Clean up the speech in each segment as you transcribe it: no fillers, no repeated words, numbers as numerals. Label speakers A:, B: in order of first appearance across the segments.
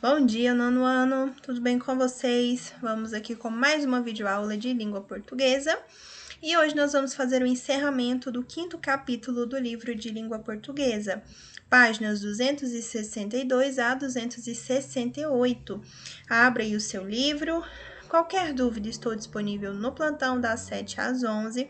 A: Bom dia, nono ano, tudo bem com vocês? Vamos aqui com mais uma videoaula de língua portuguesa e hoje nós vamos fazer o encerramento do quinto capítulo do livro de língua portuguesa, páginas 262 a 268. Abra aí o seu livro. Qualquer dúvida, estou disponível no plantão das 7 às 11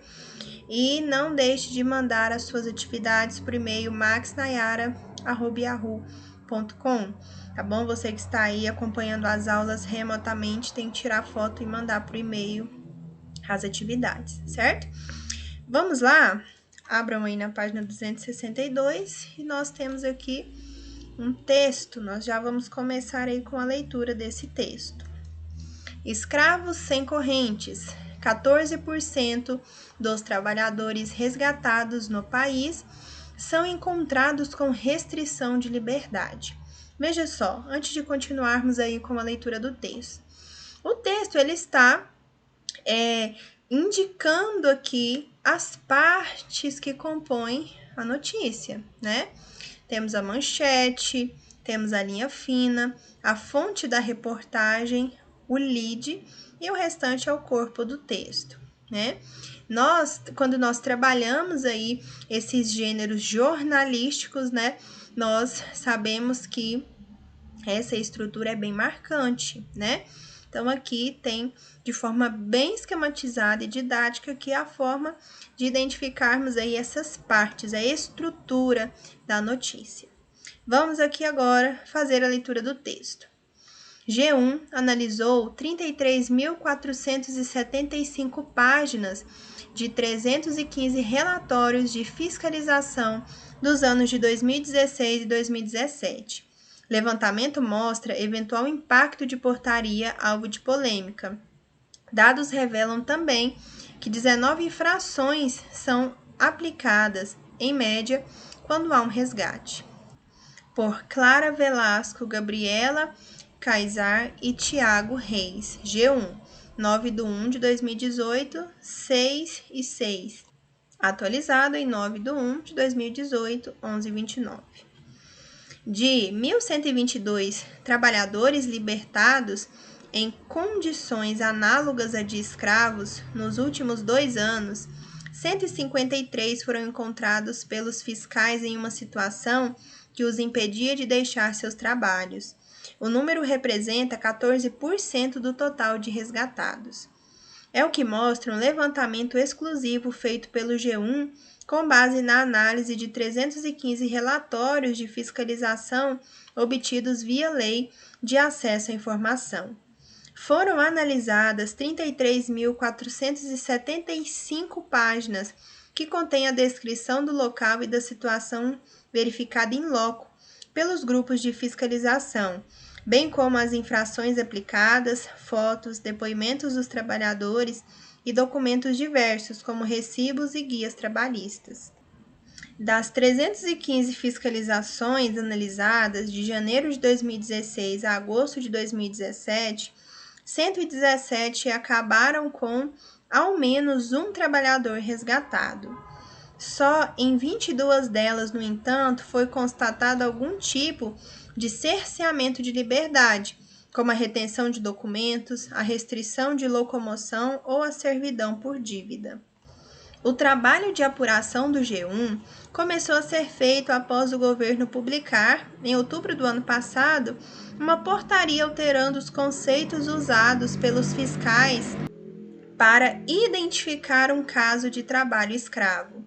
A: e não deixe de mandar as suas atividades por e-mail maxnayara@yahoo.com. Tá bom? Você que está aí acompanhando as aulas remotamente tem que tirar foto e mandar por e-mail as atividades, certo? Vamos lá? Abram aí na página 262 e nós temos aqui um texto. Nós já vamos começar aí com a leitura desse texto. Escravos sem correntes. 14% dos trabalhadores resgatados no país são encontrados com restrição de liberdade. Veja só, antes de continuarmos aí com a leitura do texto. O texto ele está indicando aqui as partes que compõem a notícia, né? Temos a manchete, temos a linha fina, a fonte da reportagem, o lead e o restante é o corpo do texto, né? Quando nós trabalhamos aí esses gêneros jornalísticos, né? Nós sabemos que essa estrutura é bem marcante, né? Então, aqui tem de forma bem esquematizada e didática aqui a forma de identificarmos aí essas partes, a estrutura da notícia. Vamos aqui agora fazer a leitura do texto. G1 analisou 33.475 páginas de 315 relatórios de fiscalização dos anos de 2016 e 2017. Levantamento mostra eventual impacto de portaria alvo de polêmica. Dados revelam também que 19 infrações são aplicadas, em média, quando há um resgate. Por Clara Velasco, Gabriela Kaysar e Tiago Reis, G1, 9/1 de 2018, 6 e 6. Atualizado em 9/1 de 2018, 11:29. De 1.122 trabalhadores libertados em condições análogas a de escravos nos últimos 2 anos, 153 foram encontrados pelos fiscais em uma situação que os impedia de deixar seus trabalhos. O número representa 14% do total de resgatados. É o que mostra um levantamento exclusivo feito pelo G1 com base na análise de 315 relatórios de fiscalização obtidos via Lei de Acesso à Informação. Foram analisadas 33.475 páginas que contêm a descrição do local e da situação verificada em loco pelos grupos de fiscalização, bem como as infrações aplicadas, fotos, depoimentos dos trabalhadores e documentos diversos, como recibos e guias trabalhistas. Das 315 fiscalizações analisadas de janeiro de 2016 a agosto de 2017, 117 acabaram com ao menos um trabalhador resgatado. Só em 22 delas, no entanto, foi constatado algum tipo de cerceamento de liberdade, como a retenção de documentos, a restrição de locomoção ou a servidão por dívida. O trabalho de apuração do G1 começou a ser feito após o governo publicar, em outubro do ano passado, uma portaria alterando os conceitos usados pelos fiscais para identificar um caso de trabalho escravo.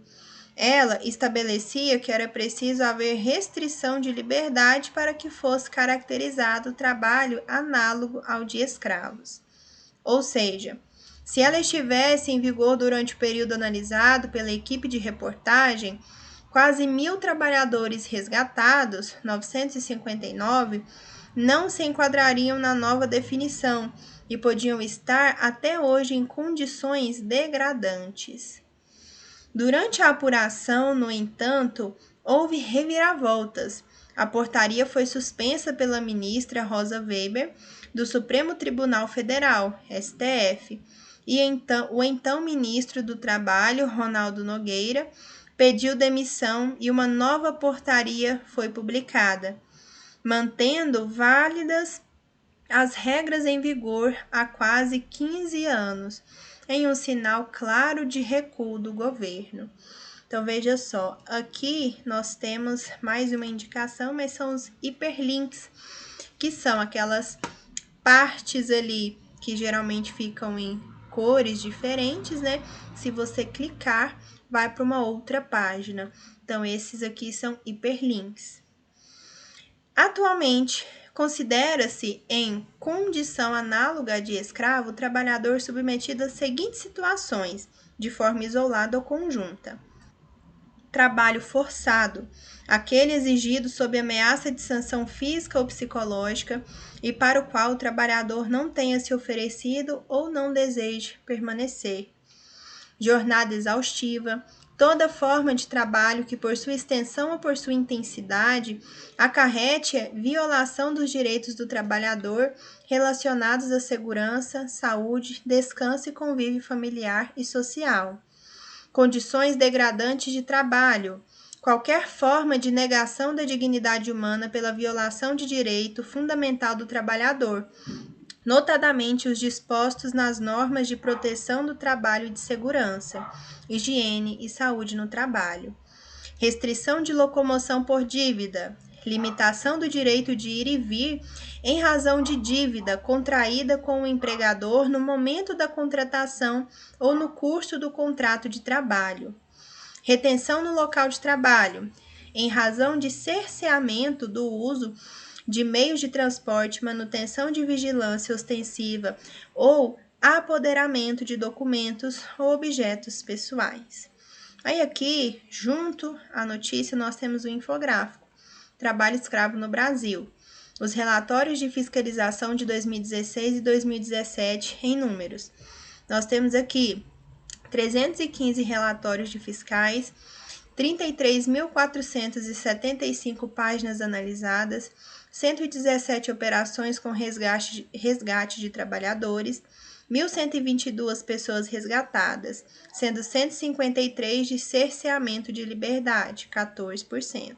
A: Ela estabelecia que era preciso haver restrição de liberdade para que fosse caracterizado o trabalho análogo ao de escravos. Ou seja, se ela estivesse em vigor durante o período analisado pela equipe de reportagem, quase 1.000 trabalhadores resgatados, 959, não se enquadrariam na nova definição e podiam estar até hoje em condições degradantes. Durante a apuração, no entanto, houve reviravoltas. A portaria foi suspensa pela ministra Rosa Weber, do Supremo Tribunal Federal, STF, e o então ministro do Trabalho, Ronaldo Nogueira, pediu demissão e uma nova portaria foi publicada. mantendo válidas as regras em vigor há quase 15 anos, em um sinal claro de recuo do governo. Então, veja só, aqui nós temos mais uma indicação, mas são os hiperlinks, que são aquelas partes ali que geralmente ficam em cores diferentes, né? Se você clicar, vai para uma outra página. Então, esses aqui são hiperlinks. Atualmente, considera-se em condição análoga de escravo o trabalhador submetido às seguintes situações, de forma isolada ou conjunta: trabalho forçado, aquele exigido sob ameaça de sanção física ou psicológica e para o qual o trabalhador não tenha se oferecido ou não deseje permanecer. Jornada exaustiva, toda forma de trabalho que por sua extensão ou por sua intensidade acarrete violação dos direitos do trabalhador relacionados à segurança, saúde, descanso e convívio familiar e social. Condições degradantes de trabalho, qualquer forma de negação da dignidade humana pela violação de direito fundamental do trabalhador, notadamente os dispostos nas normas de proteção do trabalho e de segurança, higiene e saúde no trabalho. Restrição de locomoção por dívida, limitação do direito de ir e vir em razão de dívida contraída com o empregador no momento da contratação ou no curso do contrato de trabalho. Retenção no local de trabalho, em razão de cerceamento do uso de meios de transporte, manutenção de vigilância ostensiva ou apoderamento de documentos ou objetos pessoais. Aí aqui, junto à notícia, nós temos o infográfico, Trabalho Escravo no Brasil, os relatórios de fiscalização de 2016 e 2017 em números. Nós temos aqui 315 relatórios de fiscais, 33.475 páginas analisadas, 117 operações com resgate de trabalhadores, 1.122 pessoas resgatadas, sendo 153 de cerceamento de liberdade, 14%.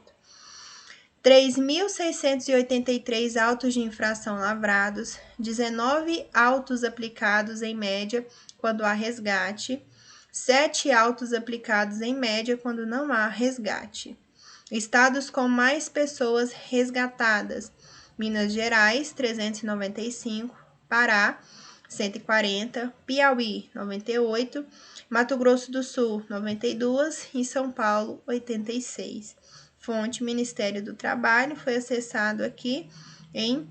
A: 3.683 autos de infração lavrados, 19 autos aplicados em média quando há resgate, 7 autos aplicados em média quando não há resgate. Estados com mais pessoas resgatadas: Minas Gerais, 395, Pará, 140, Piauí, 98, Mato Grosso do Sul, 92 e São Paulo, 86. Fonte Ministério do Trabalho, foi acessado aqui em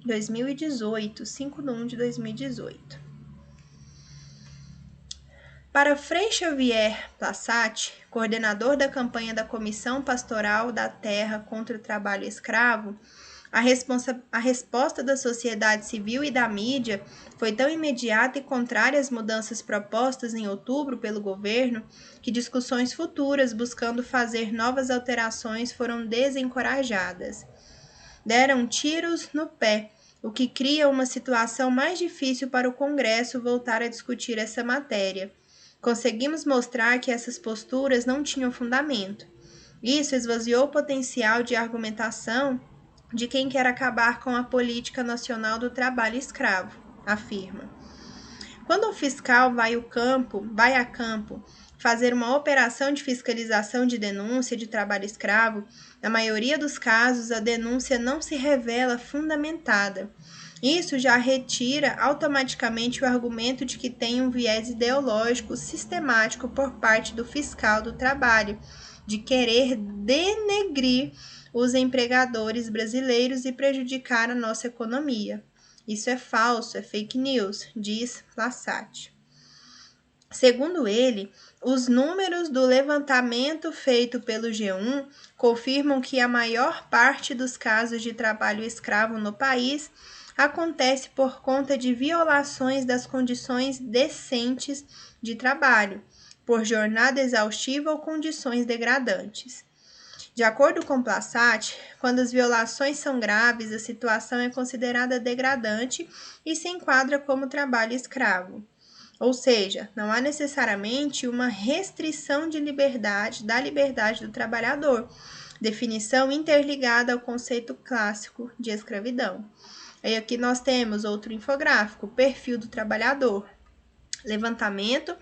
A: 2018, 5 de 1 de 2018. Para Frei Xavier Plassat, coordenador da campanha da Comissão Pastoral da Terra contra o Trabalho Escravo, a resposta da sociedade civil e da mídia foi tão imediata e contrária às mudanças propostas em outubro pelo governo que discussões futuras buscando fazer novas alterações foram desencorajadas. Deram tiros no pé, o que cria uma situação mais difícil para o Congresso voltar a discutir essa matéria. Conseguimos mostrar que essas posturas não tinham fundamento. Isso esvaziou o potencial de argumentação de quem quer acabar com a política nacional do trabalho escravo, afirma. Quando um fiscal vai a campo fazer uma operação de fiscalização de denúncia de trabalho escravo, na maioria dos casos a denúncia não se revela fundamentada. Isso já retira automaticamente o argumento de que tem um viés ideológico sistemático por parte do fiscal do trabalho, de querer denegrir os empregadores brasileiros e prejudicar a nossa economia. Isso é falso, é fake news, diz Plassat. Segundo ele, os números do levantamento feito pelo G1 confirmam que a maior parte dos casos de trabalho escravo no país acontece por conta de violações das condições decentes de trabalho, por jornada exaustiva ou condições degradantes. De acordo com Plassat, quando as violações são graves, a situação é considerada degradante e se enquadra como trabalho escravo. Ou seja, não há necessariamente uma restrição de liberdade, da liberdade do trabalhador, definição interligada ao conceito clássico de escravidão. Aí aqui nós temos outro infográfico, perfil do trabalhador. Levantamento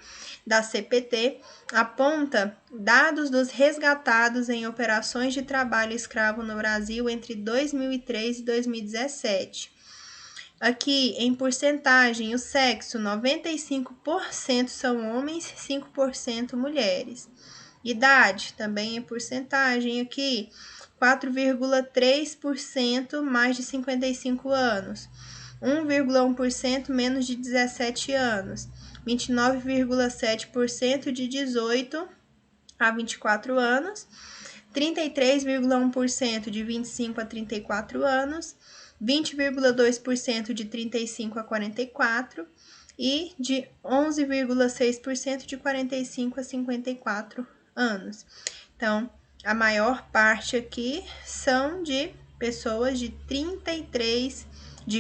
A: da CPT aponta dados dos resgatados em operações de trabalho escravo no Brasil entre 2003 e 2017. Aqui, em porcentagem, o sexo, 95% são homens, 5% mulheres. Idade, também em porcentagem aqui, 4,3% mais de 55 anos, 1,1% menos de 17 anos, 29,7% de 18 a 24 anos, 33,1% de 25 a 34 anos, 20,2% de 35 a 44 e de 11,6% de 45 a 54 anos. Então, a maior parte aqui são de pessoas de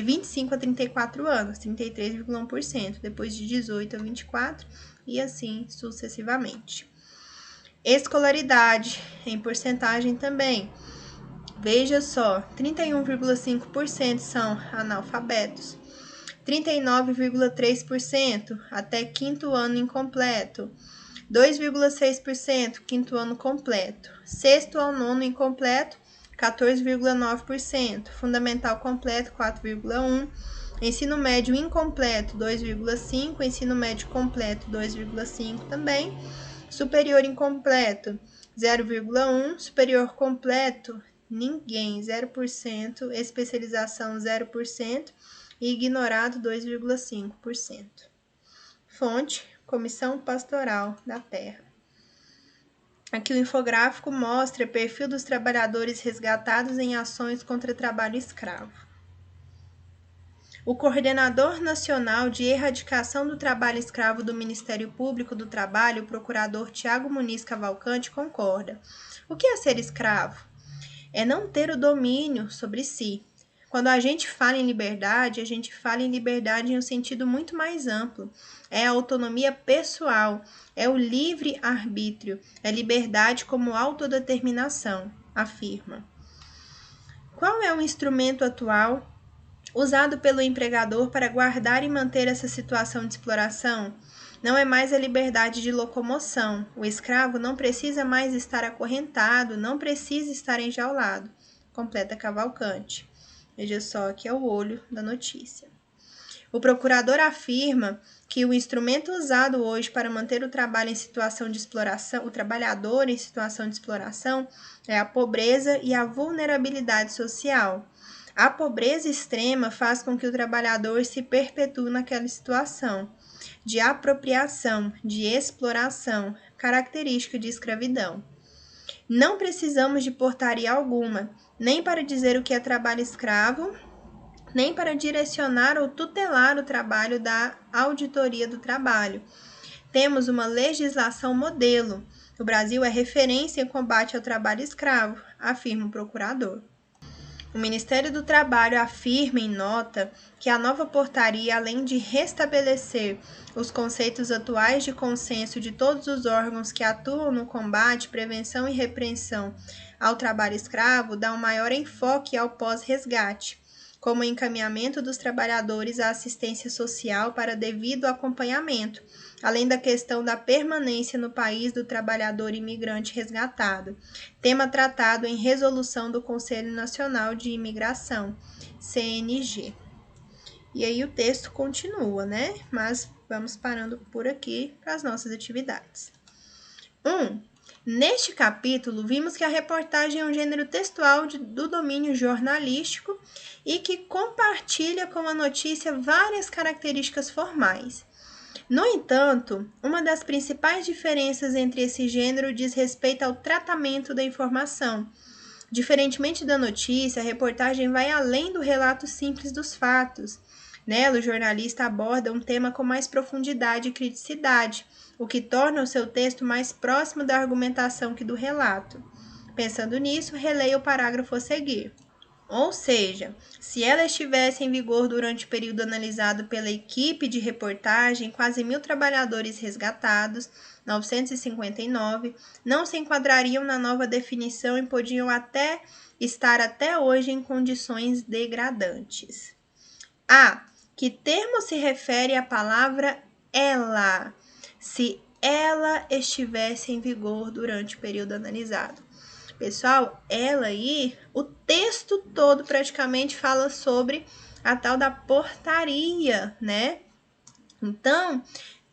A: 25 a 34 anos, 33,1%, depois de 18 a 24 e assim sucessivamente. Escolaridade em porcentagem também. Veja só, 31,5% são analfabetos, 39,3% até quinto ano incompleto, 2,6% quinto ano completo, sexto ao nono incompleto, 14,9%, fundamental completo, 4,1%, ensino médio incompleto, 2,5%, ensino médio completo, 2,5% também, superior incompleto, 0,1%, superior completo, ninguém, 0%, especialização 0% e ignorado 2,5%. Fonte, Comissão Pastoral da Terra. Aqui o infográfico mostra o perfil dos trabalhadores resgatados em ações contra trabalho escravo. O Coordenador Nacional de Erradicação do Trabalho Escravo do Ministério Público do Trabalho, o procurador Tiago Muniz Cavalcante, concorda. O que é ser escravo? É não ter o domínio sobre si. Quando a gente fala em liberdade, a gente fala em liberdade em um sentido muito mais amplo. É a autonomia pessoal, é o livre-arbítrio, é liberdade como autodeterminação, afirma. Qual é o instrumento atual usado pelo empregador para guardar e manter essa situação de exploração? Não é mais a liberdade de locomoção. O escravo não precisa mais estar acorrentado, não precisa estar enjaulado. Completa Cavalcante. Veja só, aqui é o olho da notícia. O procurador afirma que o instrumento usado hoje para manter o trabalho em situação de exploração, o trabalhador em situação de exploração, é a pobreza e a vulnerabilidade social. A pobreza extrema faz com que o trabalhador se perpetue naquela situação de apropriação, de exploração, característica de escravidão. Não precisamos de portaria alguma, nem para dizer o que é trabalho escravo, nem para direcionar ou tutelar o trabalho da Auditoria do Trabalho. Temos uma legislação modelo. O Brasil é referência em combate ao trabalho escravo, afirma o procurador. O Ministério do Trabalho afirma em nota que a nova portaria, além de restabelecer os conceitos atuais de consenso de todos os órgãos que atuam no combate, prevenção e repreensão ao trabalho escravo, dá um maior enfoque ao pós-resgate, como o encaminhamento dos trabalhadores à assistência social para devido acompanhamento, além da questão da permanência no país do trabalhador imigrante resgatado, tema tratado em resolução do Conselho Nacional de Imigração, CNG. E aí o texto continua, né? Mas vamos parando por aqui para as nossas atividades. 1. Neste capítulo, vimos que a reportagem é um gênero textual do domínio jornalístico e que compartilha com a notícia várias características formais. No entanto, uma das principais diferenças entre esse gênero diz respeito ao tratamento da informação. Diferentemente da notícia, a reportagem vai além do relato simples dos fatos. Nela, o jornalista aborda um tema com mais profundidade e criticidade, o que torna o seu texto mais próximo da argumentação que do relato. Pensando nisso, releia o parágrafo a seguir. Ou seja, se ela estivesse em vigor durante o período analisado pela equipe de reportagem, quase 1.000 trabalhadores resgatados, 959, não se enquadrariam na nova definição e podiam estar até hoje em condições degradantes. A. Que termo se refere à palavra ela? Se ela estivesse em vigor durante o período analisado. Pessoal, ela aí, o texto todo praticamente fala sobre a tal da portaria, né? Então,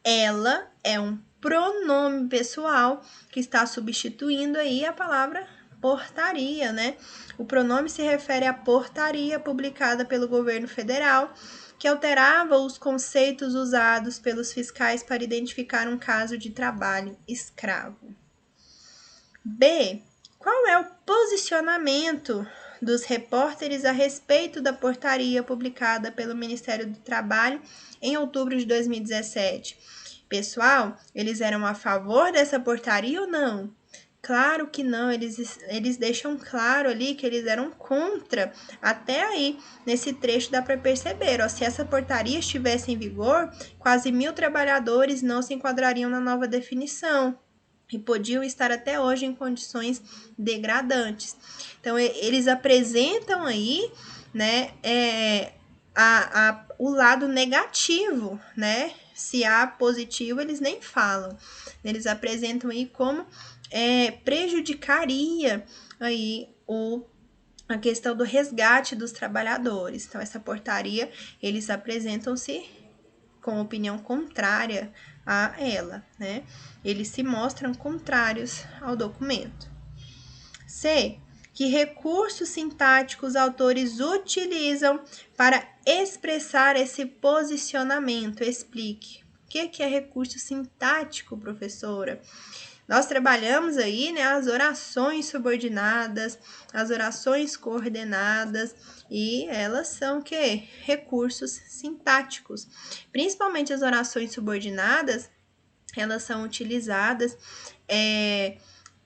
A: ela é um pronome pessoal que está substituindo aí a palavra portaria, né? O pronome se refere à portaria publicada pelo governo federal, que alterava os conceitos usados pelos fiscais para identificar um caso de trabalho escravo. B. Qual é o posicionamento dos repórteres a respeito da portaria publicada pelo Ministério do Trabalho em outubro de 2017? Pessoal, eles eram a favor dessa portaria ou não? Claro que não, eles deixam claro ali que eles eram contra. Até aí, nesse trecho dá para perceber, ó, se essa portaria estivesse em vigor, quase 1.000 trabalhadores não se enquadrariam na nova definição e podiam estar até hoje em condições degradantes. Então, eles apresentam aí, né, o lado negativo, né? Se há positivo, eles nem falam. Eles apresentam aí como prejudicaria aí a questão do resgate dos trabalhadores. Então, essa portaria, eles apresentam-se com opinião contrária a ela, né? Eles se mostram contrários ao documento. C. Que recursos sintáticos os autores utilizam para expressar esse posicionamento? Explique. O que é recurso sintático, professora? Nós trabalhamos aí, né, as orações subordinadas, as orações coordenadas, e elas são recursos sintáticos. Principalmente as orações subordinadas, elas são utilizadas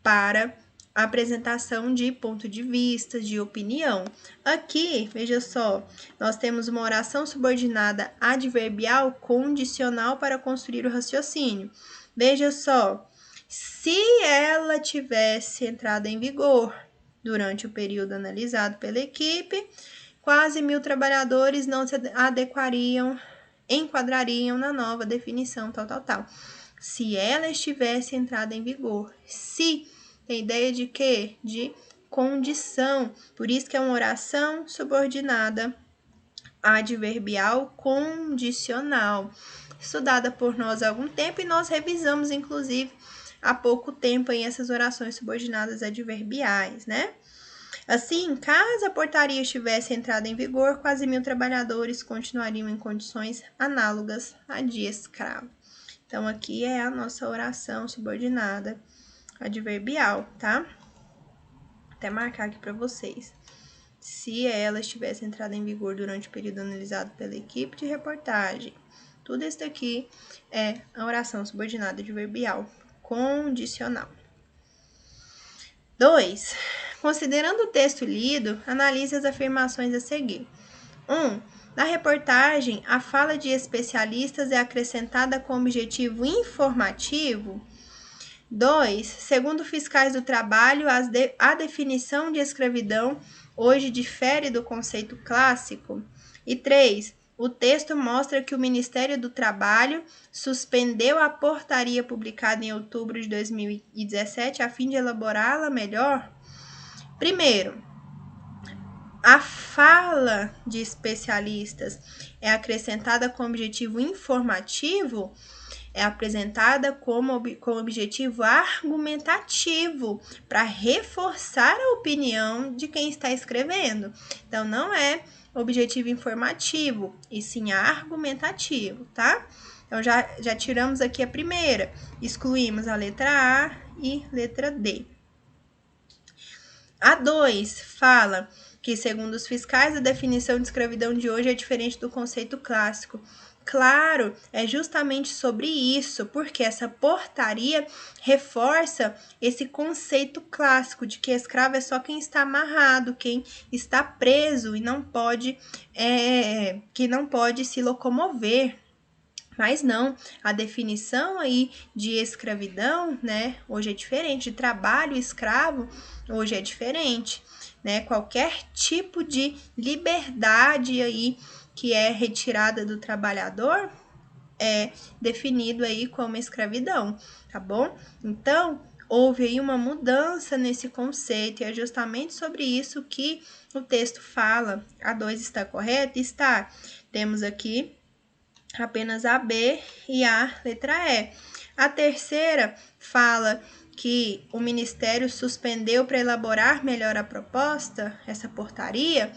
A: para a apresentação de ponto de vista, de opinião. Aqui, veja só, nós temos uma oração subordinada adverbial condicional para construir o raciocínio. Veja só, se ela tivesse entrado em vigor durante o período analisado pela equipe, quase 1.000 trabalhadores não se enquadrariam na nova definição, tal. Se ela estivesse entrado em vigor, se tem ideia de quê? De condição. Por isso que é uma oração subordinada adverbial condicional. Estudada por nós há algum tempo e nós revisamos, inclusive, há pouco tempo aí essas orações subordinadas adverbiais, né? Assim, caso a portaria estivesse entrado em vigor, quase 1.000 trabalhadores continuariam em condições análogas a de escravo. Então, aqui é a nossa oração subordinada adverbial, tá? Até marcar aqui para vocês. Se ela estivesse entrado em vigor durante o período analisado pela equipe de reportagem. Tudo isso daqui é a oração subordinada adverbial condicional. 2. Considerando o texto lido, analise as afirmações a seguir. 1. Na reportagem, a fala de especialistas é acrescentada com objetivo informativo. 2. Segundo fiscais do trabalho, a definição de escravidão hoje difere do conceito clássico. E 3. O texto mostra que o Ministério do Trabalho suspendeu a portaria publicada em outubro de 2017 a fim de elaborá-la melhor. Primeiro, a fala de especialistas é acrescentada com objetivo informativo, é apresentada com objetivo argumentativo, para reforçar a opinião de quem está escrevendo. Então, não é objetivo informativo, e sim argumentativo, tá? Então, já tiramos aqui a primeira, excluímos a letra A e letra D. A 2 fala que, segundo os fiscais, a definição de escravidão de hoje é diferente do conceito clássico. Claro, é justamente sobre isso, porque essa portaria reforça esse conceito clássico de que escravo é só quem está amarrado, quem está preso e não pode, que não pode se locomover. Mas não, a definição aí de escravidão, né, hoje é diferente, de trabalho escravo, hoje é diferente, né? Qualquer tipo de liberdade aí que é retirada do trabalhador é definido aí como escravidão, tá bom? Então, houve aí uma mudança nesse conceito e é justamente sobre isso que o texto fala. A 2 está correta? Está. Temos aqui apenas a B e a letra E. A terceira fala que o Ministério suspendeu para elaborar melhor a proposta, essa portaria.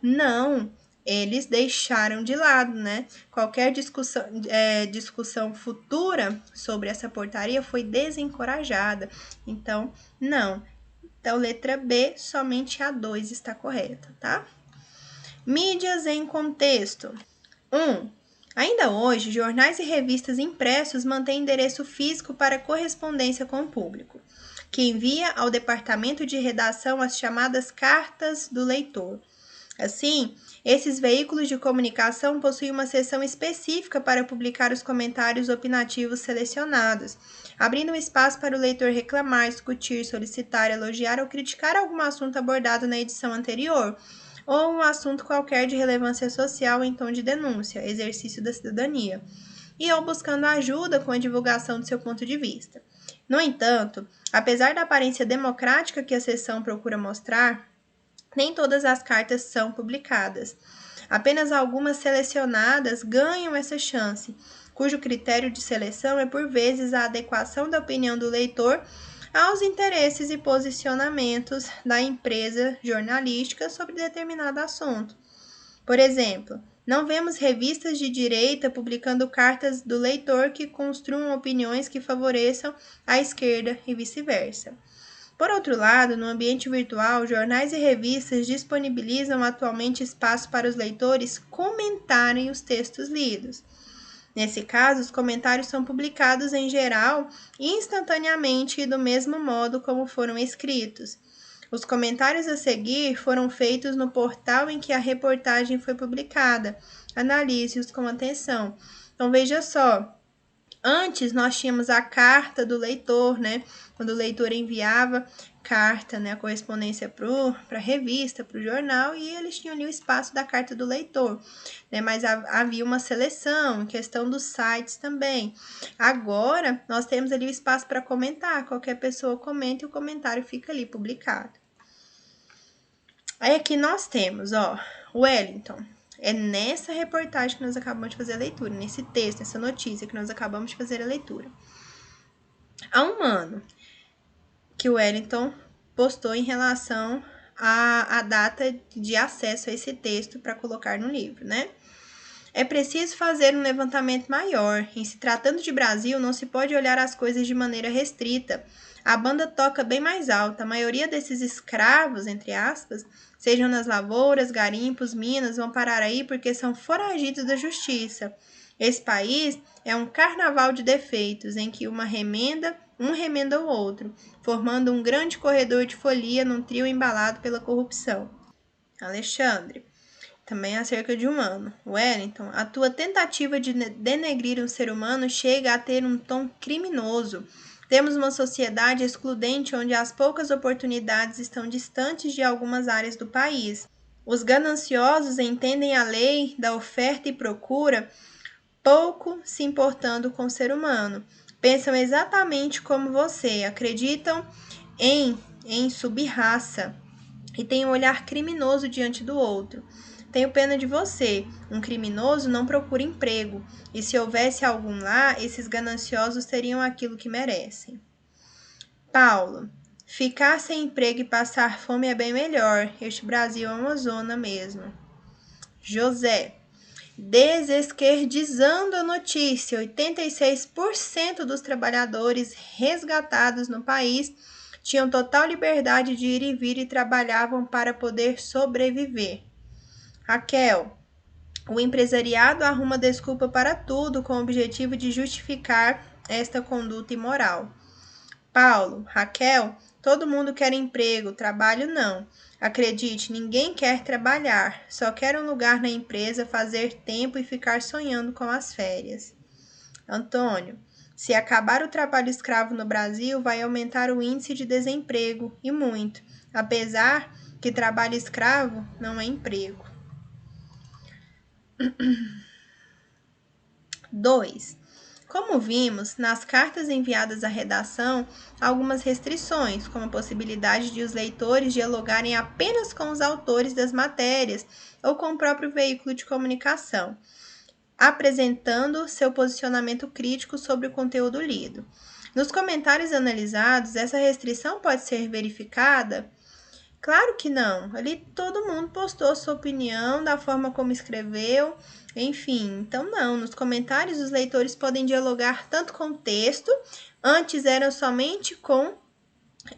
A: Não, eles deixaram de lado, né? Qualquer discussão futura sobre essa portaria foi desencorajada. Então, não. Então, letra B, somente a 2 está correta, tá? Mídias em contexto. 1. Ainda hoje, jornais e revistas impressos mantêm endereço físico para correspondência com o público, que envia ao departamento de redação as chamadas cartas do leitor. Assim, esses veículos de comunicação possuem uma seção específica para publicar os comentários opinativos selecionados, abrindo um espaço para o leitor reclamar, discutir, solicitar, elogiar ou criticar algum assunto abordado na edição anterior, ou um assunto qualquer de relevância social em tom de denúncia, exercício da cidadania, e ou buscando ajuda com a divulgação do seu ponto de vista. No entanto, apesar da aparência democrática que a seção procura mostrar, nem todas as cartas são publicadas. Apenas algumas selecionadas ganham essa chance, cujo critério de seleção é por vezes a adequação da opinião do leitor aos interesses e posicionamentos da empresa jornalística sobre determinado assunto. Por exemplo, não vemos revistas de direita publicando cartas do leitor que construam opiniões que favoreçam a esquerda e vice-versa. Por outro lado, no ambiente virtual, jornais e revistas disponibilizam atualmente espaço para os leitores comentarem os textos lidos. Nesse caso, os comentários são publicados em geral instantaneamente e do mesmo modo como foram escritos. Os comentários a seguir foram feitos no portal em que a reportagem foi publicada. Analise-os com atenção. Então, veja só. Antes, nós tínhamos a carta do leitor, né? Quando o leitor enviava carta, né? A correspondência para a revista, para o jornal, e eles tinham ali o espaço da carta do leitor, né? Mas havia uma seleção, questão dos sites também. Agora, nós temos ali o espaço para comentar. Qualquer pessoa comenta e o comentário fica ali publicado. Aí aqui nós temos, ó, Wellington. É nessa reportagem que nós acabamos de fazer a leitura, nesse texto, nessa notícia que nós acabamos de fazer a leitura. Há um ano que o Wellington postou em relação à data de acesso a esse texto para colocar no livro, né? É preciso fazer um levantamento maior. Em se tratando de Brasil, não se pode olhar as coisas de maneira restrita. A banda toca bem mais alta. A maioria desses escravos, entre aspas, sejam nas lavouras, garimpos, minas, vão parar aí porque são foragidos da justiça. Esse país é um carnaval de defeitos, em que um remenda o outro, formando um grande corredor de folia num trio embalado pela corrupção. Alexandre. Também há cerca de um ano. Wellington, a tua tentativa de denegrir um ser humano chega a ter um tom criminoso. Temos uma sociedade excludente onde as poucas oportunidades estão distantes de algumas áreas do país. Os gananciosos entendem a lei da oferta e procura, pouco se importando com o ser humano. Pensam exatamente como você, acreditam em sub-raça e têm um olhar criminoso diante do outro. Tenho pena de você. Um criminoso não procura emprego, e se houvesse algum lá, esses gananciosos teriam aquilo que merecem. Paulo. Ficar sem emprego e passar fome é bem melhor. Este Brasil é uma zona mesmo. José. Desesquerdizando a notícia, 86% dos trabalhadores resgatados no país tinham total liberdade de ir e vir e trabalhavam para poder sobreviver. Raquel, O empresariado arruma desculpa para tudo com o objetivo de justificar esta conduta imoral. Paulo, Raquel, todo mundo quer emprego, trabalho não. Acredite, ninguém quer trabalhar, só quer um lugar na empresa, fazer tempo e ficar sonhando com as férias. Antônio, se acabar o trabalho escravo no Brasil, vai aumentar o índice de desemprego, e muito, apesar que trabalho escravo não é emprego. 2. Como vimos, nas cartas enviadas à redação, há algumas restrições, como a possibilidade de os leitores dialogarem apenas com os autores das matérias ou com o próprio veículo de comunicação, apresentando seu posicionamento crítico sobre o conteúdo lido. Nos comentários analisados, essa restrição pode ser verificada? Claro que não. Ali todo mundo postou sua opinião da forma como escreveu, enfim. Então, não. Nos comentários, os leitores podem dialogar tanto com o texto, antes eram somente com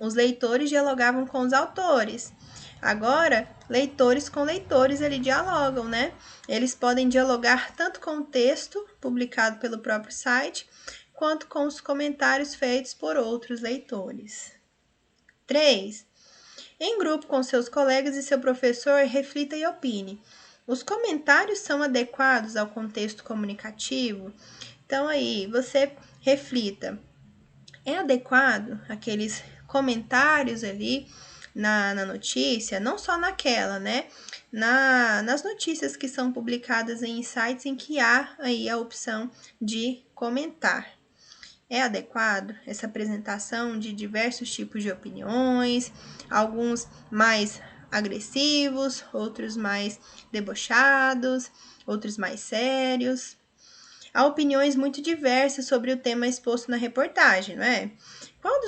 A: os leitores dialogavam com os autores. Agora, leitores com leitores ali dialogam, né? Eles podem dialogar tanto com o texto publicado pelo próprio site, quanto com os comentários feitos por outros leitores. 3. Em grupo com seus colegas e seu professor, reflita e opine. Os comentários são adequados ao contexto comunicativo? Então, aí, você reflita. É adequado aqueles comentários ali na notícia? Não só naquela, né? Nas notícias que são publicadas em sites em que há aí a opção de comentar. É adequado essa apresentação de diversos tipos de opiniões, alguns mais agressivos, outros mais debochados, outros mais sérios. Há opiniões muito diversas sobre o tema exposto na reportagem, não é? Qual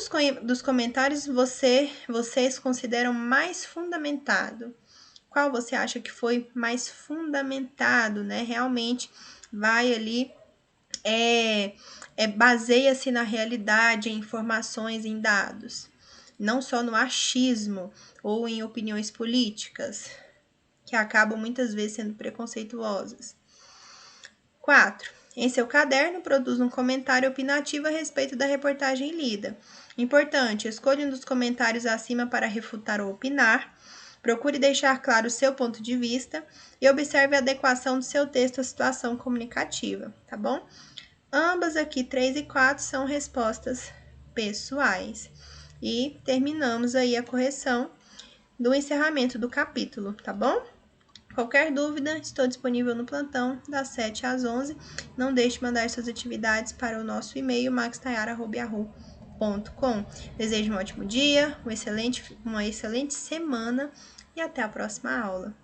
A: dos comentários vocês consideram mais fundamentado? Qual você acha que foi mais fundamentado, né? Realmente vai ali baseia-se na realidade, em informações, em dados, não só no achismo ou em opiniões políticas, que acabam muitas vezes sendo preconceituosas. 4. Em seu caderno, produza um comentário opinativo a respeito da reportagem lida. Importante, escolha um dos comentários acima para refutar ou opinar. Procure deixar claro o seu ponto de vista e observe a adequação do seu texto à situação comunicativa, tá bom? Ambas aqui, 3 e 4, são respostas pessoais. E terminamos aí a correção do encerramento do capítulo, tá bom? Qualquer dúvida, estou disponível no plantão das 7 às 11. Não deixe de mandar suas atividades para o nosso e-mail maxtayara@yahoo.com. Desejo um ótimo dia, uma excelente semana e até a próxima aula.